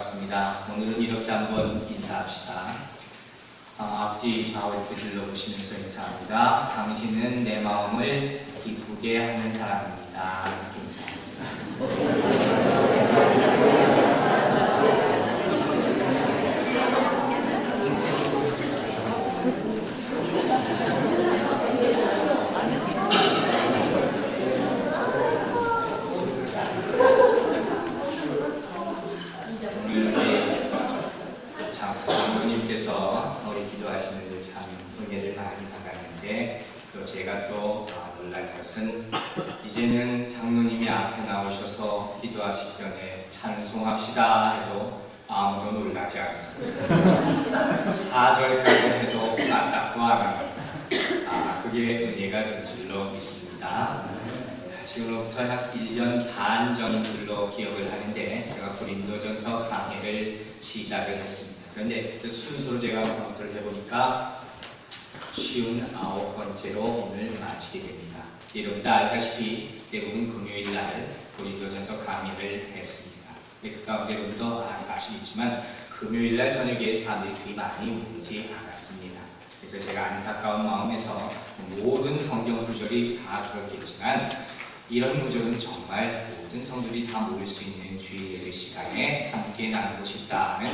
반갑습니다. 오늘은 이렇게 한번 인사합시다. 앞뒤 좌우 이렇게 둘러보시면서 인사합니다. 당신은 내 마음을 기쁘게 하는 사람입니다. 이렇게 인사하겠습니다. 장로님께서 우리 기도하시는데 참 은혜를 많이 받았는데 또 제가 또 놀랄 것은 이제는 장로님이 앞에 나오셔서 기도하시기 전에 찬송합시다 해도 아무도 놀라지 않습니다. 4절까지 해도 까딱도 안 합니다. 그게 은혜가 된 줄로 믿습니다. 지금부터 약 1년 반 전으로 기억을 하는데 제가 고린도전서 강해를 시작을 했습니다. 그런데 그 순서로 제가 카운트를 해보니까 59번째로 오늘 마치게 됩니다. 여러분 다 알다시피 대부분 금요일날 고린도전서 강의를 했습니다. 그 가운데 여러분도 아시겠지만 금요일날 저녁에 사람들이 많이 오지 않았습니다. 그래서 제가 안타까운 마음에서 모든 성경 구절이 다 그렇겠지만 이런 구절은 정말 모든 성도들이 다 모일 수 있는 주일의 시간에 함께 나누고 싶다는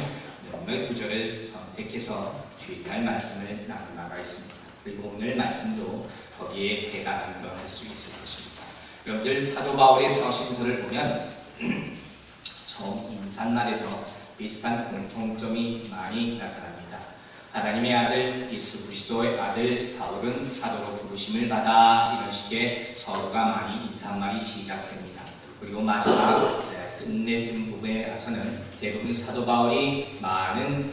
몇몇 구절을 선택해서 주일날 말씀을 나누다가 있습니다. 그리고 오늘 말씀도 거기에 배당할 수 있을 것입니다. 여러분들 사도 바울의 서신서를 보면 처음 인사말에서 비슷한 공통점이 많이 나타납니다. 하나님의 아들 예수 그리스도의 아들 바울은 사도로 부르심을 받아 이런 식의 서두가 많이 인사말이 시작됩니다. 그리고 마지막 끝내준 부분에 가서는 대부분 사도 바울이 많은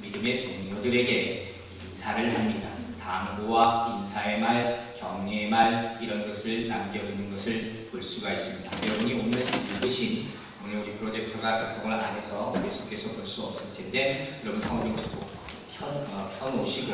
믿음의 동료들에게 인사를 합니다. 당부와 인사의 말, 격려의 말 이런 것을 남겨두는 것을 볼 수가 있습니다. 여러분이 오늘 읽으신 오늘 우리 프로젝터가 작동을 안 해서 계속해서 볼 수 없을 텐데 여러분 성경책도 펴놓으시고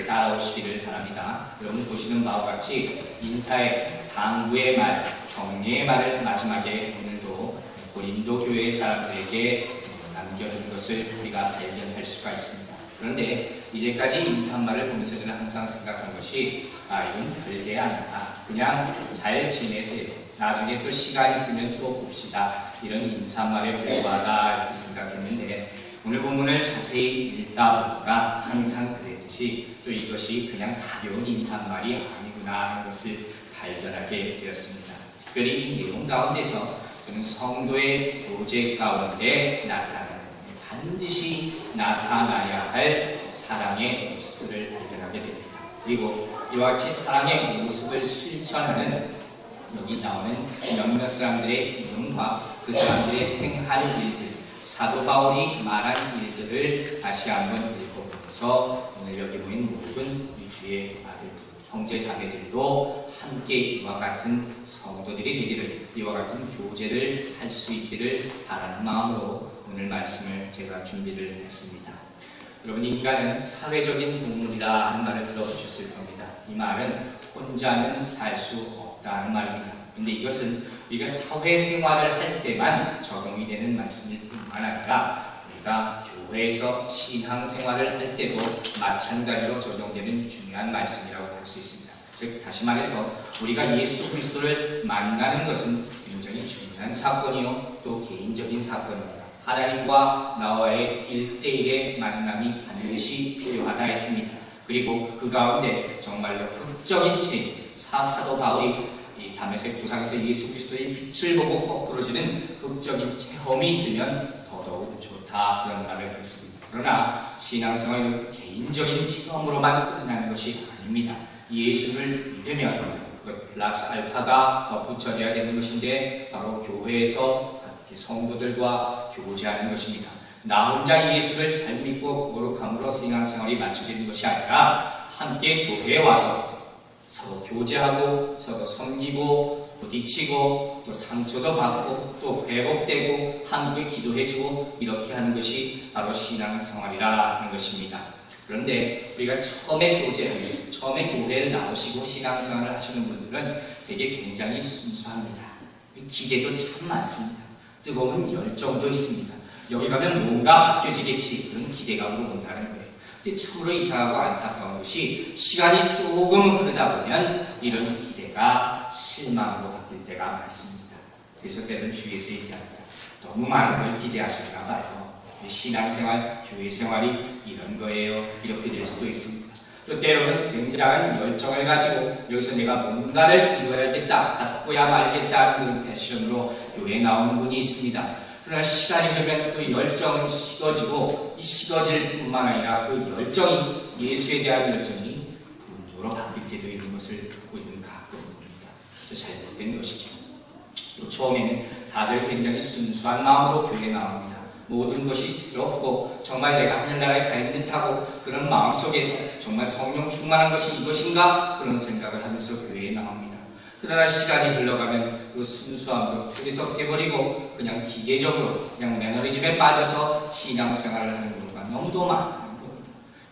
따라오시기를 바랍니다. 여러분 보시는 바와 같이 인사의 당부의 말, 격려의 말을 마지막에 오늘도 고린도 교회 사람들에게 남겨둔 것을 우리가 발견할 수가 있습니다. 그런데 이제까지 인사말을 보면서 저는 항상 생각한 것이 이건 별게 아니라 그냥 잘 지내세요. 나중에 또 시간 있으면 또 봅시다. 이런 인사말에 불과하다 이렇게 생각했는데 오늘 본문을 자세히 읽다 보니까 항상 그랬듯이 또 이것이 그냥 가벼운 인사말이 아니구나 하는 것을 발견하게 되었습니다. 특별히 이 내용 가운데서 저는 성도의 교제 가운데 반드시 나타나야 할 사랑의 모습들을 발견하게 됩니다. 그리고 이와 같이 사랑의 모습을 실천하는 여기 나오는 몇몇 사람들의 이름과 그 사람들의 행한 일들 사도 바울이 말한 일들을 다시 한번 읽어보면서 오늘 여기 보인 모든 주의 아들, 형제 자매들도 함께 이와 같은 성도들이 되기를 이와 같은 교제를 할 수 있기를 바라는 마음으로 오늘 말씀을 제가 준비를 했습니다. 여러분 인간은 사회적인 동물이라 하는 말을 들어보셨을 겁니다. 이 말은 혼자는 살 수 없다는 말입니다. 근데 이것은 우리가 사회생활을 할 때만 적용이 되는 말씀일 뿐만 아니라 우리가 교회에서 신앙생활을 할 때도 마찬가지로 적용되는 중요한 말씀이라고 할 수 있습니다. 즉 다시 말해서 우리가 예수 그리스도를 만나는 것은 굉장히 중요한 사건이요 또 개인적인 사건입니다. 하나님과 나와의 1대1의 만남이 반드시 필요하다 했습니다. 그리고 그 가운데 정말로 극적인 체인 사도 바울이 이 다메섹 도상에서 예수 그리스도의 빛을 보고 거꾸로지는 극적인 체험이 있으면 더더욱 좋다 그런 말을 했습니다. 그러나 신앙생활은 개인적인 체험으로만 끝나는 것이 아닙니다. 예수를 믿으면 그것 플러스 알파가 더 붙여져야 되는 것인데 바로 교회에서 성도들과 교제하는 것입니다. 나 혼자 예수를 잘 믿고 거룩함으로 신앙생활이 맞춰지는 것이 아니라 함께 교회에 와서 서로 교제하고 서로 섬기고 부딪히고 또 상처도 받고 또 회복되고 함께 기도해주고 이렇게 하는 것이 바로 신앙생활이라 하는 것입니다. 그런데 우리가 처음에 교회를 나오시고 신앙생활을 하시는 분들은 되게 굉장히 순수합니다. 기대도 참 많습니다. 뜨거운 열정도 있습니다. 여기 가면 뭔가 바뀌어지겠지 그런 기대감으로 온다는 거예요. 근데 참으로 이상하고 안타까운 것이 시간이 조금 흐르다 보면 이런 기대가 실망으로 바뀔 때가 많습니다. 그래서 때로는 주위에서 얘기합니다. 너무 많은 걸 기대하시나 봐요. 신앙생활, 교회생활이 이런 거예요. 이렇게 될 수도 있습니다. 또 때로는 굉장한 열정을 가지고 여기서 내가 뭔가를 이루어야겠다, 바꿔야 말겠다는 그런 패션으로 교회에 나오는 분이 있습니다. 그러나 시간이 되면 그 열정은 식어지고 이 식어질 뿐만 아니라 그 열정이 예수에 대한 열정이 분노로 바뀔 때도 있는 것을 우리는 가끔 봅니다. 저 잘못된 것이죠. 처음에는 다들 굉장히 순수한 마음으로 교회에 나옵니다. 모든 것이 새롭고 정말 내가 하늘나라에 가 있는 듯하고 그런 마음속에서 정말 성령 충만한 것이 이것인가 그런 생각을 하면서 교회에 나옵니다. 그러나 시간이 흘러가면 그 순수함도 그래서 깨버리고 그냥 기계적으로 그냥 매너리즘에 빠져서 신앙생활을 하는 경우가 너무도 많다는 겁니다.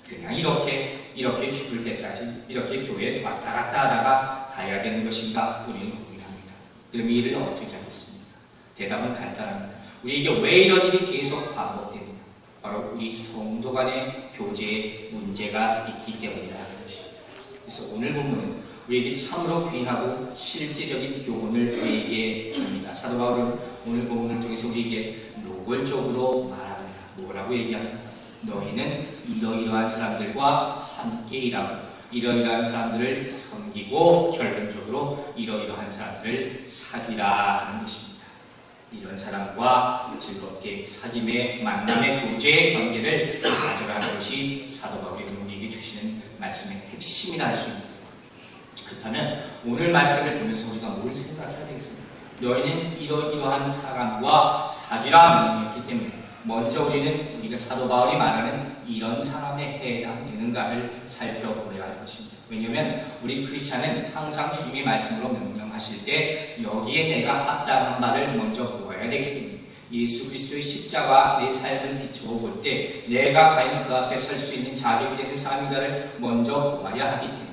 그냥 이렇게 죽을 때까지 이렇게 교회에 왔다 갔다 하다가 가야 되는 것인가 우리는 고민합니다. 그럼 이 일을 어떻게 하겠습니까? 대답은 간단합니다. 우리에게 왜 이런 일이 계속 반복되느냐? 바로 우리 성도 간의 교제에 문제가 있기 때문이라는 것입니다. 그래서 오늘 본문은 우리에게 참으로 귀하고 실제적인 교훈을 우리에게 줍니다. 사도 바울은 오늘 본문을 통해서 우리에게 노골적으로 말합니다. 뭐라고 얘기합니까? 너희는 이러이러한 사람들과 함께 일하고 이러이러한 사람들을 섬기고 결론적으로 이러이러한 사람들을 사귀라 하는 것입니다. 이런 사람과 즐겁게 사귐의 만남의 교제의 관계를 가져가는 것이 사도 바울이 우리에게 주시는 말씀의 핵심이라 할 수 있습니다. 그렇다면 오늘 말씀을 보면서 우리가 뭘 생각해야 되겠습니까? 너희는 이러이러한 사람과 사귀라 명령했기 때문에 먼저 우리는 우리가 사도 바울이 말하는 이런 사람에 해당되는가를 살펴보려야 할 것입니다. 왜냐하면 우리 크리스찬은 항상 주님의 말씀으로 명령하실 때 여기에 내가 합당한 바를 먼저 보아야 되기 때문에 예수 그리스도의 십자가 내 삶을 비추어 볼 때 내가 과연 그 앞에 설 수 있는 자격이 되는 사람인가를 먼저 보아야 하기 때문에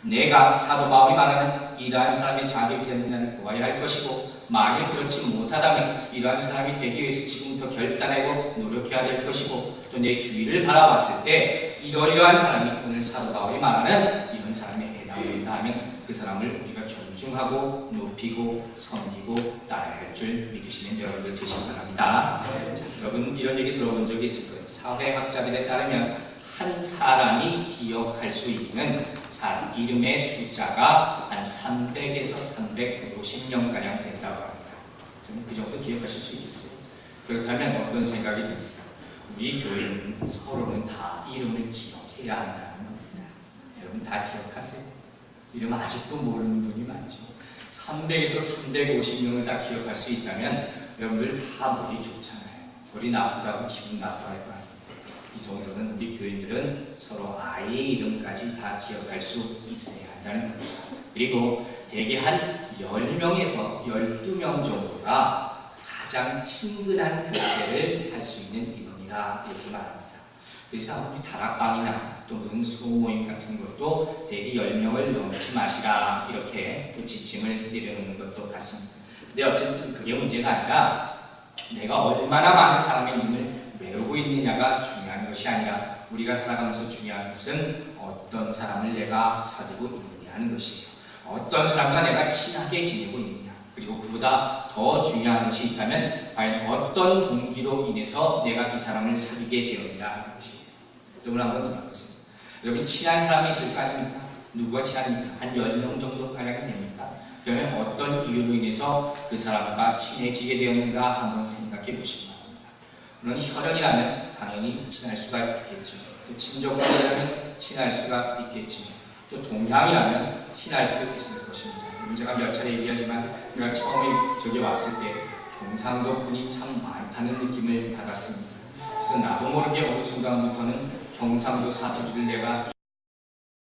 내가 사도 바울이 말하는 이러한 사람의 자격이 되느냐를 보아야 할 것이고 만일 그렇지 못하다면 이러한 사람이 되기 위해서 지금부터 결단하고 노력해야 될 것이고 또 내 주위를 바라봤을 때 이러이러한 사람이 오늘 사도 바울이 말하는 이런 사람에 해당된다 하면 그 사람을 우리가 존중하고 높이고 섬기고 따라야 할 줄 믿으시는 여러분들 되시기 바랍니다. 자, 여러분 이런 얘기 들어본 적이 있을 거예요. 사회학자들에 따르면 한 사람이 기억할 수 있는 사람 이름의 숫자가 한 300에서 350명가량 된다고 합니다. 저는 그 정도 기억하실 수 있겠어요? 그렇다면 어떤 생각이 듭니까? 우리 교회는 서로는 다 이름을 기억해야 한다는 겁니다. 여러분 다 기억하세요? 이름 아직도 모르는 분이 많죠. 300에서 350명을 다 기억할 수 있다면 여러분들 다 머리 좋잖아요. 머리 나쁘다고 기분 나빠할 거 아니에요. 이 정도는 우리 교인들은 서로 아이의 이름까지 다 기억할 수 있어야 한다는 겁니다. 그리고 대개 한 10명에서 12명 정도가 가장 친근한 교제를 할 수 있는 인원이다 이렇게 말합니다. 그래서 우리 다락방이나 또 무슨 소모임 같은 것도 대개 10명을 넘지 마시라 이렇게 또 지침을 내려놓는 것도 같습니다. 근데 어쨌든 그게 문제가 아니라 내가 얼마나 많은 사람의 이름을 외우고 있느냐가 중요한 것이 아니라 우리가 살아가면서 중요한 것은 어떤 사람을 내가 사귀고 있느냐 하는 것이에요. 어떤 사람과 내가 친하게 지내고 있느냐. 그리고 그보다 더 중요한 것이 있다면 과연 어떤 동기로 인해서 내가 이 사람을 사귀게 되었느냐 하는 것이에요. 여러분 한번 돌아보세요. 여러분 친한 사람이 있을 거 아닙니까? 누구가 친합니까? 한 10명 정도 가량이 됩니까? 그러면 어떤 이유로 인해서 그 사람과 친해지게 되었는가 한번 생각해 보시기 바랍니다. 물론 혈연이라면 당연히 친할 수가 있겠죠. 또 친족관이라면 친할 수가 있겠죠. 또 동양이라면 친할 수 있을 것입니다. 제가 몇 차례 얘기하지만 제가 처음에 저기 왔을 때 경상도 분이 참 많다는 느낌을 받았습니다. 그래서 나도 모르게 어느 순간부터는 경상도 사투리를 내가